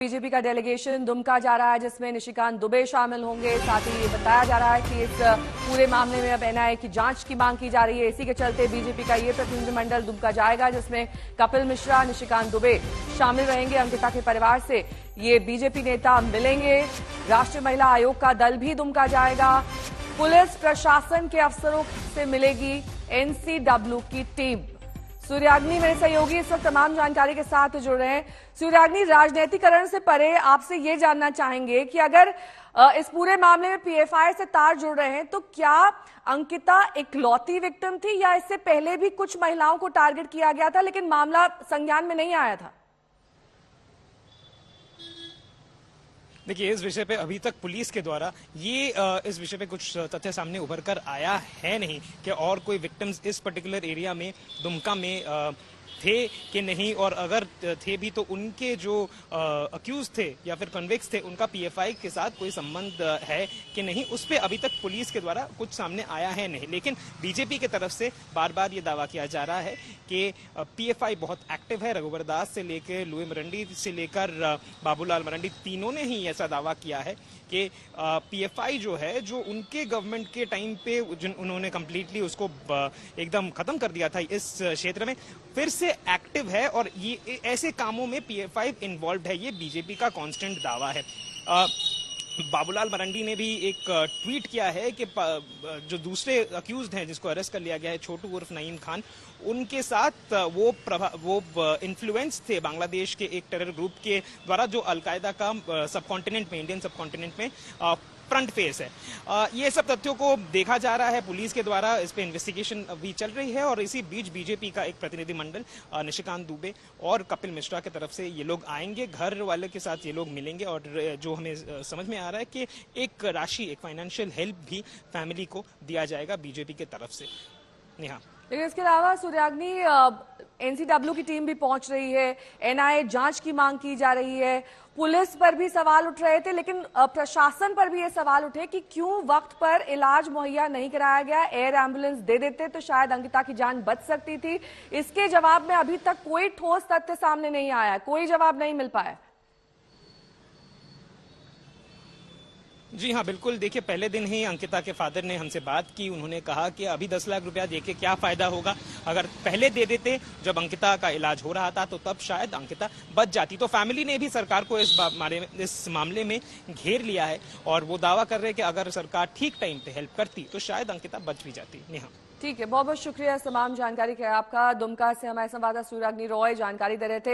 BJP का delegation Dumka जा रहा है जिसमें निशिकांत दुबे शामिल होंगे। साथ ही ये बताया जा रहा है कि इस पूरे मामले में अब एनआईए की जांच की मांग की जा रही है। इसी के चलते बीजेपी का ये प्रतिनिधिमंडल दुमका जाएगा जिसमें कपिल मिश्रा, निशिकांत दुबे शामिल रहेंगे। अंकिता के परिवार से ये बीजेपी नेता मिलेंगे। राष्ट्रीय महिला आयोग का दल भी दुमका जाएगा। पुलिस प्रशासन के अफसरों से मिलेगी एनसीडब्ल्यू की टीम। सूर्याग्नि मेरे सहयोगी इस वक्त तमाम जानकारी के साथ जुड़ रहे हैं। सूर्याग्नि, राजनीतिकरण से परे आपसे ये जानना चाहेंगे कि अगर इस पूरे मामले में पीएफआई से तार जुड़ रहे हैं तो क्या अंकिता इकलौती विक्टिम थी या इससे पहले भी कुछ महिलाओं को टारगेट किया गया था लेकिन मामला संज्ञान में नहीं आया था? देखिए, इस विषय पे अभी तक पुलिस के द्वारा इस विषय पे कुछ तथ्य सामने उभर कर आया है नहीं कि और कोई विक्टिम्स इस पर्टिकुलर एरिया में दुमका में थे कि नहीं, और अगर थे भी तो उनके जो अक्यूज थे या फिर कन्विक्स थे उनका पीएफआई के साथ कोई संबंध है कि नहीं, उस पर अभी तक पुलिस के द्वारा कुछ सामने आया है नहीं। लेकिन बीजेपी की तरफ से बार बार ये दावा किया जा रहा है कि पीएफआई बहुत एक्टिव है। रघुवर दास से लेकर लुई मरंडी से लेकर बाबूलाल मरंडी तीनों ने ही ऐसा दावा किया है कि पीएफआई जो है, जो उनके गवर्नमेंट के टाइम पे उन्होंने कंप्लीटली उसको एकदम खत्म कर दिया था इस क्षेत्र में, फिर से एक्टिव है और ये ऐसे कामों में पीएफआई इन्वॉल्व है। ये बीजेपी का कांस्टेंट दावा है। बाबूलाल मरंडी ने भी एक ट्वीट किया है कि जो दूसरे अक्यूज्ड हैं जिसको अरेस्ट कर लिया गया है, छोटू उर्फ नईम खान, उनके साथ वो इन्फ्लुएंस थे बांग्लादेश के एक टेरर ग्रुप के द्वारा जो अलकायदा का सबकॉन्टिनेंट में, इंडियन सबकॉन्टिनेंट में फ्रंट फेस है। ये सब तथ्यों को देखा जा रहा है पुलिस के द्वारा, इस पे इन्वेस्टिगेशन अभी चल रही है और इसी बीच बीजेपी का एक प्रतिनिधिमंडल निशिकांत दुबे और कपिल मिश्रा की तरफ से ये लोग आएंगे। घर वाले के साथ ये लोग मिलेंगे और जो हमें समझ में आ रहा है कि एक राशि, एक फाइनेंशियल हेल्प भी फैमिली को दिया जाएगा बीजेपी की तरफ से। नेहा, लेकिन इसके अलावा सूर्याग्नि, एनसीडब्ल्यू की टीम भी पहुंच रही है, एनआईए जांच की मांग की जा रही है, पुलिस पर भी सवाल उठ रहे थे लेकिन प्रशासन पर भी ये सवाल उठे कि क्यों वक्त पर इलाज मुहैया नहीं कराया गया। एयर एम्बुलेंस दे देते तो शायद अंकिता की जान बच सकती थी। इसके जवाब में अभी तक कोई ठोस तथ्य सामने नहीं आया, कोई जवाब नहीं मिल पाया। जी हाँ, बिल्कुल। देखिए, पहले दिन ही अंकिता के फादर ने हमसे बात की। उन्होंने कहा कि अभी 10 लाख रुपया देके क्या फायदा होगा, अगर पहले दे देते जब अंकिता का इलाज हो रहा था तो तब शायद अंकिता बच जाती। तो फैमिली ने भी सरकार को इस मामले में घेर लिया है और वो दावा कर रहे हैं कि अगर सरकार ठीक टाइम पे हेल्प करती तो शायद अंकिता बच भी जाती। नेहा, ठीक है, बहुत बहुत शुक्रिया इस तमाम जानकारी के आपका। दुमका से हमारे संवाददाता सूर्याग्नि रॉय जानकारी दे रहे थे।